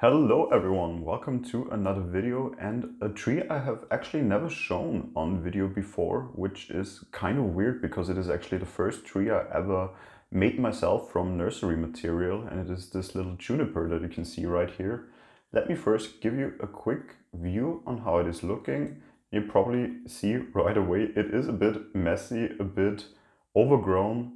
Hello everyone, welcome to another video and a tree I have actually never shown on video before, which is kind of weird because it is actually the first tree I ever made myself from nursery material, and it is this little juniper that you can see right here. Let me first give you a quick view on how it is looking. You probably see right away it is a bit messy, a bit overgrown,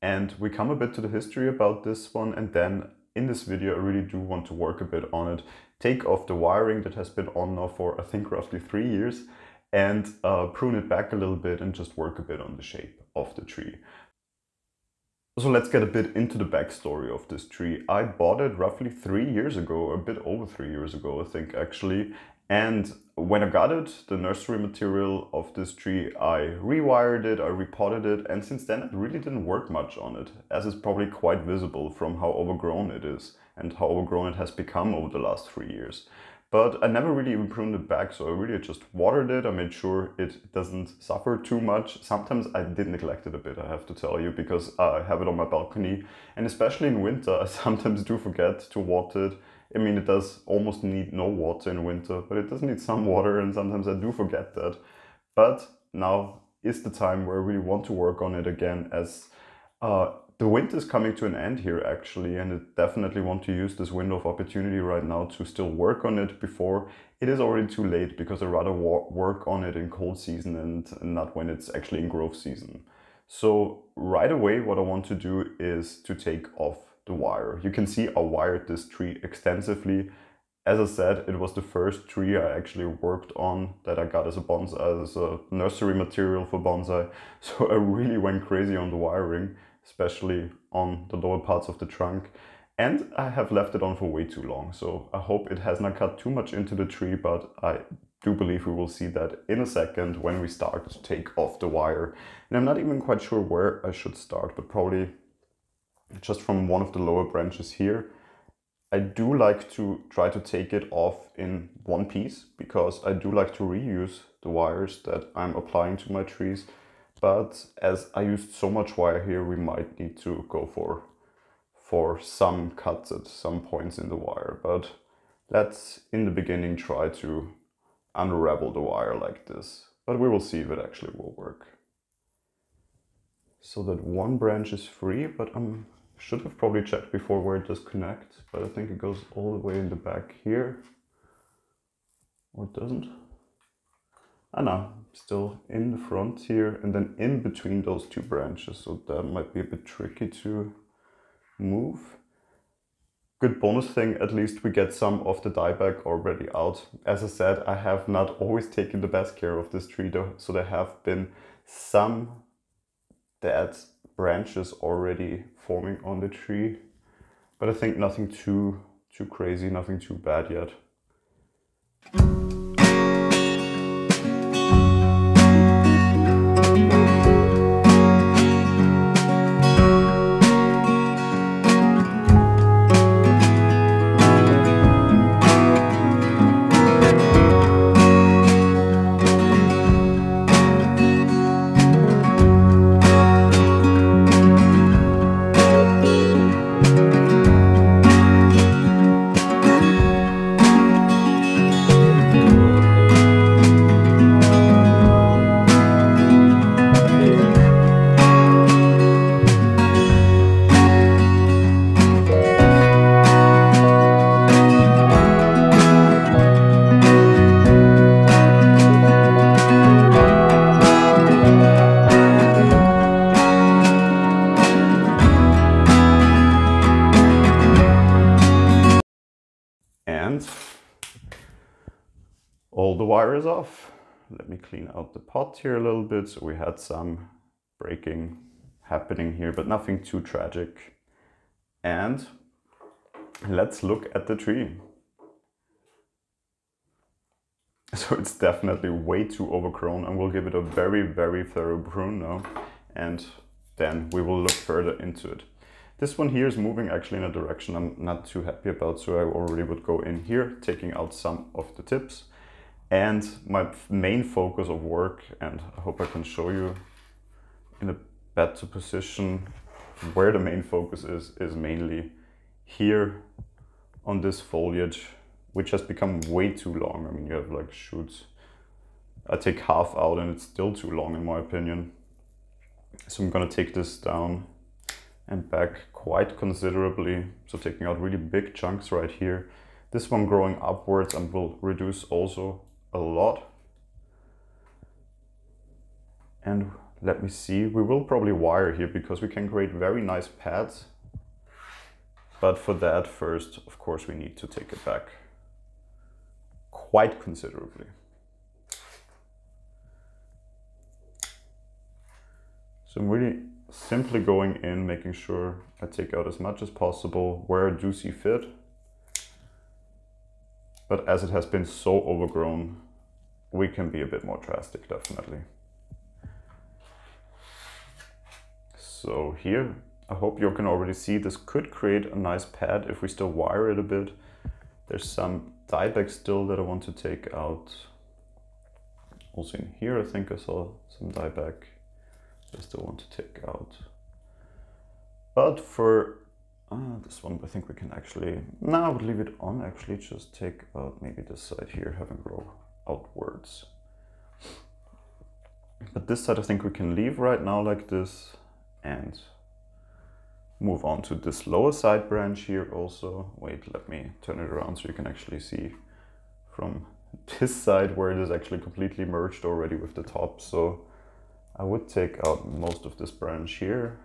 and we come a bit to the history about this one, and then in this video I really do want to work a bit on it, take off the wiring that has been on now for I think roughly 3 years, and prune it back a little bit and just work a bit on the shape of the tree. So let's get a bit into the backstory of this tree. I bought it roughly 3 years ago, a bit over 3 years ago I think actually. And when I got it, the nursery material of this tree, I rewired it, I repotted it, and since then it really didn't work much on it, as is probably quite visible from how overgrown it is and how overgrown it has become over the last 3 years. But I never really even pruned it back, so I really just watered it. I made sure it doesn't suffer too much. Sometimes I did neglect it a bit, I have to tell you, because I have it on my balcony, and especially in winter I sometimes do forget to water it. I mean, it does almost need no water in winter, but it does need some water, and sometimes I do forget that. But now is the time where I really want to work on it again, as the winter is coming to an end here actually, and I definitely want to use this window of opportunity right now to still work on it before it is already too late, because I'd rather work on it in cold season and not when it's actually in growth season. So right away what I want to do is to take off the wire. You can see I wired this tree extensively. As I said, it was the first tree I actually worked on that I got as a bonsai, as a nursery material for bonsai. So I really went crazy on the wiring, especially on the lower parts of the trunk. And I have left it on for way too long. So I hope it has not cut too much into the tree, but I do believe we will see that in a second when we start to take off the wire. And I'm not even quite sure where I should start, but probably just from one of the lower branches here. I do like to try to take it off in one piece, because I do like to reuse the wires that I'm applying to my trees. But as I used so much wire here, we might need to go for some cuts at some points in the wire. But let's in the beginning try to unravel the wire like this. But we will see if it actually will work. So that one branch is free, but should have probably checked before where it does connect, but I think it goes all the way in the back here. Or it doesn't. Ah no, still in the front here, and then in between those two branches, so that might be a bit tricky to move. Good bonus thing, at least we get some of the dieback already out. As I said, I have not always taken the best care of this tree though, so there have been some dead branches already forming on the tree, but I think nothing too crazy, nothing too bad yet. And all the wire is off. Let me clean out the pot here a little bit. So we had some breaking happening here, but nothing too tragic. And let's look at the tree. So it's definitely way too overgrown, and we'll give it a very, very thorough prune now, and then we will look further into it. This one here is moving actually in a direction I'm not too happy about, so I already would go in here, taking out some of the tips. And my main focus of work, and I hope I can show you in a better position where the main focus is mainly here on this foliage, which has become way too long. I mean, you have like shoots. I take half out and it's still too long in my opinion. So I'm gonna take this down and back quite considerably. So taking out really big chunks right here. This one growing upwards and will reduce also a lot. And let me see, we will probably wire here because we can create very nice pads. But for that first, of course, we need to take it back quite considerably. So I'm really simply going in, making sure I take out as much as possible where I do see fit. But as it has been so overgrown, we can be a bit more drastic, definitely. So here, I hope you can already see this could create a nice pad if we still wire it a bit. There's some dieback still that I want to take out. Also in here, I think I saw some dieback I still want to take out. But for this one, I think we can actually, no, I would leave it on actually, just take out maybe this side here, have it grow outwards. But this side I think we can leave right now like this and move on to this lower side branch here also. Wait, let me turn it around so you can actually see from this side where it is actually completely merged already with the top. So I would take out most of this branch here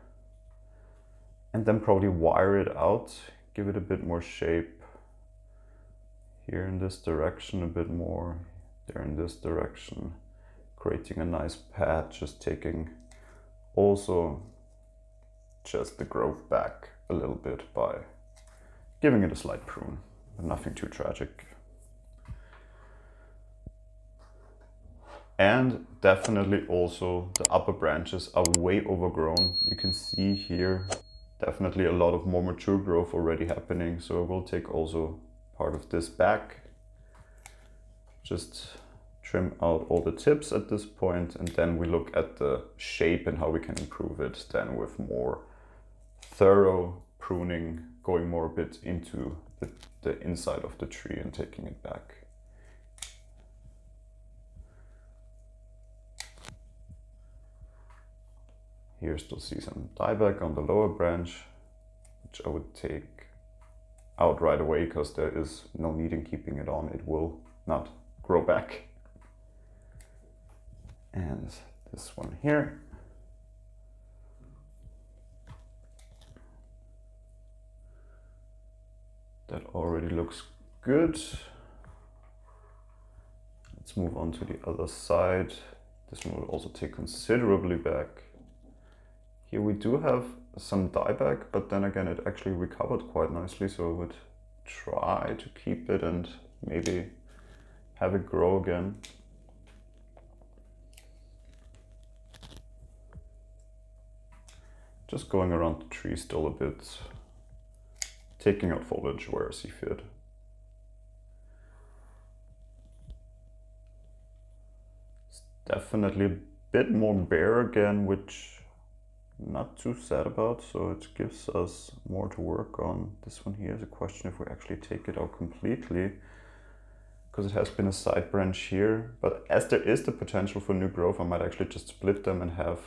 and then probably wire it out, give it a bit more shape. Here in this direction a bit more, there in this direction, creating a nice pad, just taking also just the growth back a little bit by giving it a slight prune, but nothing too tragic. And definitely also the upper branches are way overgrown. You can see here definitely a lot of more mature growth already happening. So I will take also part of this back. Just trim out all the tips at this point, and then we look at the shape and how we can improve it then with more thorough pruning, going more a bit into the inside of the tree and taking it back. Here still see some dieback on the lower branch, which I would take out right away because there is no need in keeping it on. It will not grow back. And this one here. That already looks good. Let's move on to the other side. This one will also take considerably back. Here we do have some dieback, but then again it actually recovered quite nicely, so I would try to keep it and maybe have it grow again. Just going around the tree still a bit, taking out foliage where I see fit. It's definitely a bit more bare again, which I'm not too sad about, so it gives us more to work on. This one here is a question if we actually take it out completely, because it has been a side branch here, but as there is the potential for new growth, I might actually just split them and have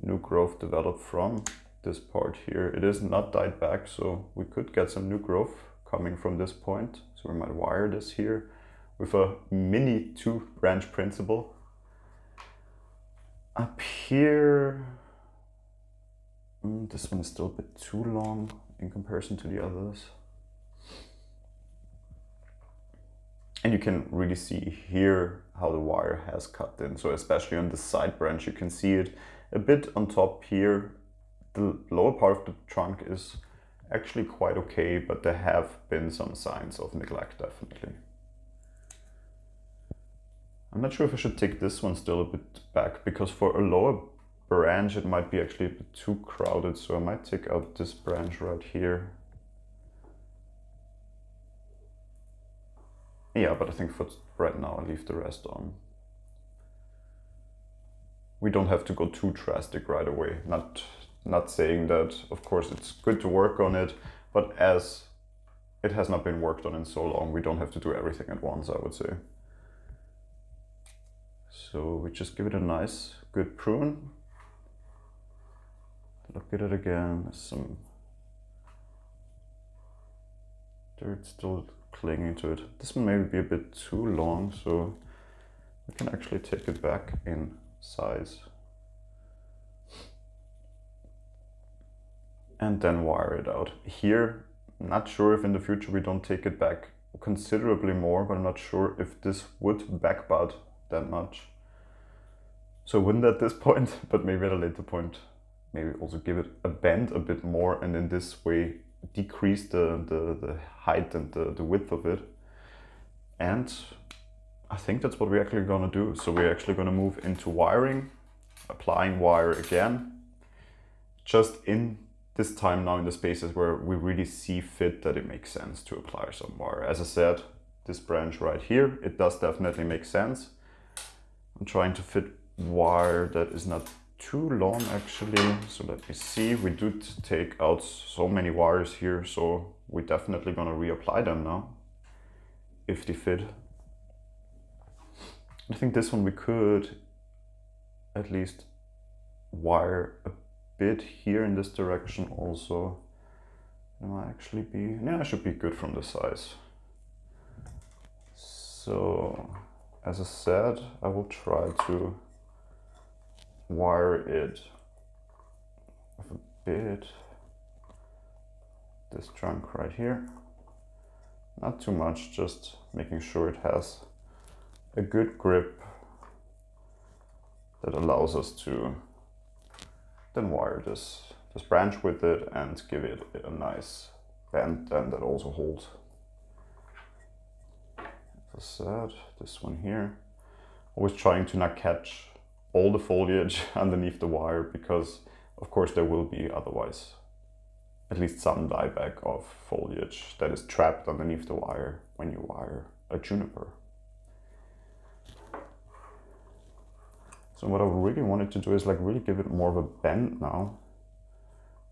new growth develop from this part here. It is not died back, so we could get some new growth coming from this point. So we might wire this here with a mini 2-branch principle. Up here, this one is still a bit too long in comparison to the others. And you can really see here how the wire has cut in. So especially on the side branch, you can see it a bit on top here. The lower part of the trunk is actually quite okay, but there have been some signs of neglect, definitely. I'm not sure if I should take this one still a bit back, because for a lower branch it might be actually a bit too crowded, so I might take out this branch right here. Yeah, but I think for right now I'll leave the rest on. We don't have to go too drastic right away. Not saying that, of course, it's good to work on it, but as it has not been worked on in so long. We don't have to do everything at once, I would say. So we just give it a nice, good prune. Look at it again. There's some dirt still clinging to it. This one may be a bit too long, so we can actually take it back in size. And then wire it out. Here, I'm not sure if in the future we don't take it back considerably more, but I'm not sure if this would backbud that much. So I wouldn't at this point, but maybe at a later point, maybe also give it a bend a bit more, and in this way decrease the height and the width of it. And I think that's what we're actually gonna do. So we're actually gonna move into wiring, applying wire again, just in this time now in the spaces where we really see fit that it makes sense to apply some wire. As I said, this branch right here, it does definitely make sense. I'm trying to fit wire that is not too long actually. So let me see, we do take out so many wires here, so we're definitely gonna reapply them now if they fit. I think this one we could at least wire a bit here in this direction also. It might actually be, yeah, it should be good from the size. So as I said, I will try to wire it with a bit. This trunk right here. Not too much, just making sure it has a good grip that allows us to then wire this branch with it and give it a nice bend and that also holds. As I said, this one here, always trying to not catch all the foliage underneath the wire, because of course there will be otherwise at least some dieback of foliage that is trapped underneath the wire when you wire a juniper. So what I really wanted to do is like really give it more of a bend now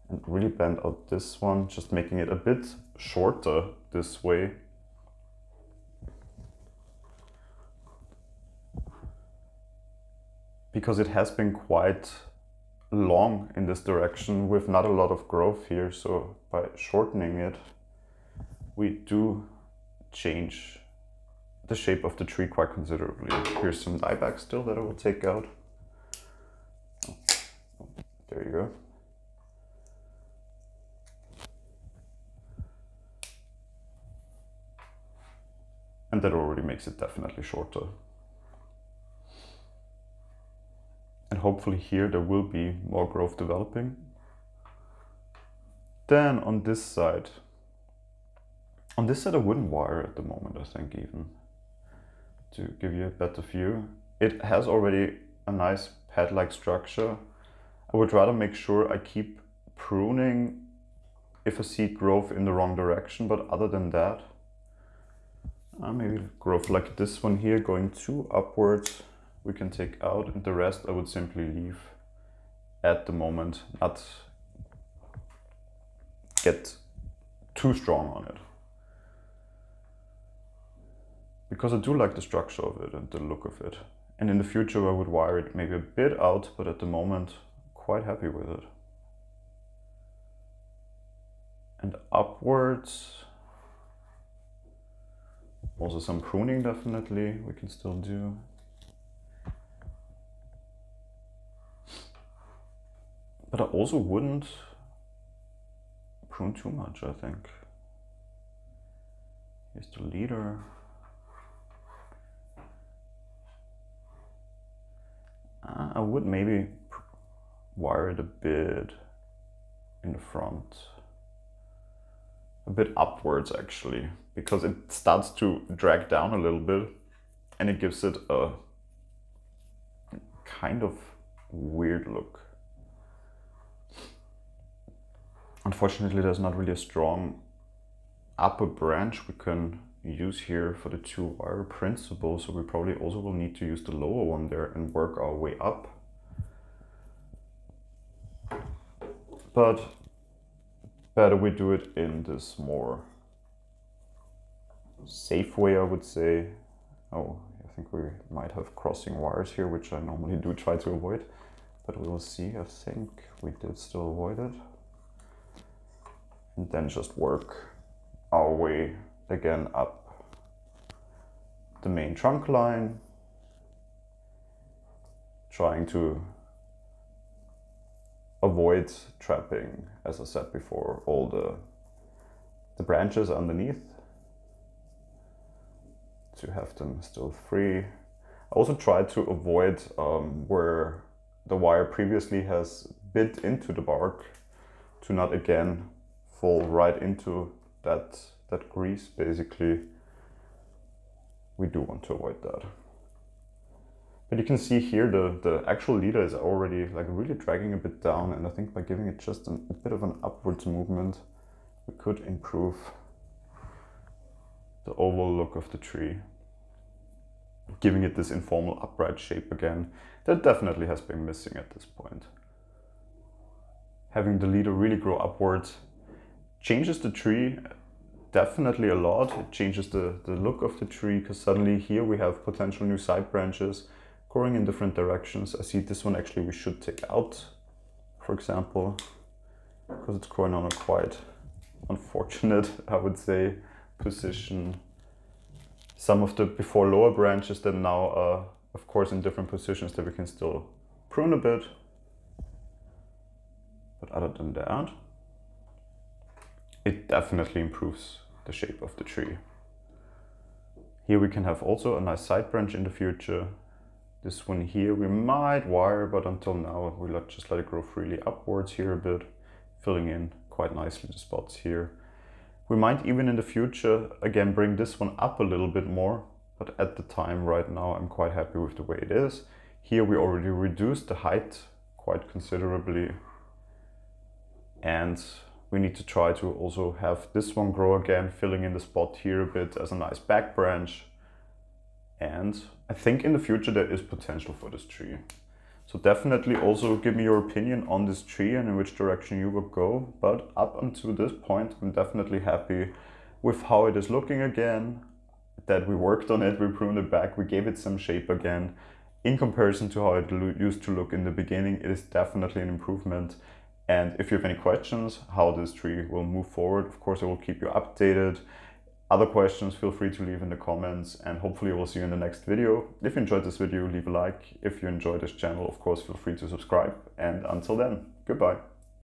and really bend out this one, just making it a bit shorter this way. Because it has been quite long in this direction with not a lot of growth here. So by shortening it, we do change the shape of the tree quite considerably. Here's some dieback still that I will take out. Oh, there you go. And that already makes it definitely shorter. And hopefully here there will be more growth developing. Then on this side I wouldn't wire at the moment, I think, even to give you a better view. It has already a nice pad-like structure. I would rather make sure I keep pruning if I see growth in the wrong direction, but other than that, maybe growth like this one here going too upwards we can take out, and the rest I would simply leave at the moment, not get too strong on it. Because I do like the structure of it and the look of it. And in the future I would wire it maybe a bit out, but at the moment quite happy with it. And upwards, also some pruning definitely we can still do. But I also wouldn't prune too much, I think. Here's the leader. I would maybe wire it a bit in the front. A bit upwards actually, because it starts to drag down a little bit and it gives it a kind of weird look. Unfortunately, there's not really a strong upper branch we can use here for the two wire principle, so we probably also will need to use the lower one there and work our way up. But better we do it in this more safe way, I would say. Oh, I think we might have crossing wires here, which I normally do try to avoid, but we will see. I think we did still avoid it. And then just work our way again up the main trunk line, trying to avoid trapping, as I said before, all the branches underneath, to have them still free. I also tried to avoid where the wire previously has bit into the bark, to not again fall right into that grease. Basically, we do want to avoid that. But you can see here the actual leader is already like really dragging a bit down, and I think by giving it just a bit of an upwards movement, we could improve the overall look of the tree, giving it this informal upright shape again that definitely has been missing at this point. Having the leader really grow upwards changes the tree definitely a lot. It changes the look of the tree, because suddenly here we have potential new side branches growing in different directions. I see this one actually we should take out, for example, because it's growing on a quite unfortunate, I would say, position. Some of the before lower branches that now are, of course, in different positions that we can still prune a bit. But other than that, it definitely improves the shape of the tree. Here we can have also a nice side branch in the future. This one here we might wire, but until now we'll just let it grow freely upwards here a bit, filling in quite nicely the spots here. We might even in the future again bring this one up a little bit more, but at the time right now I'm quite happy with the way it is. Here we already reduced the height quite considerably, and we need to try to also have this one grow again, filling in the spot here a bit as a nice back branch. And I think in the future there is potential for this tree. So definitely also give me your opinion on this tree and in which direction you would go. But up until this point, I'm definitely happy with how it is looking again, that we worked on it, we pruned it back, we gave it some shape again. In comparison to how it used to look in the beginning, it is definitely an improvement. And if you have any questions how this tree will move forward, of course I will keep you updated. Other questions, feel free to leave in the comments, and hopefully I will see you in the next video. If you enjoyed this video, leave a like. If you enjoyed this channel, of course, feel free to subscribe. And until then, goodbye.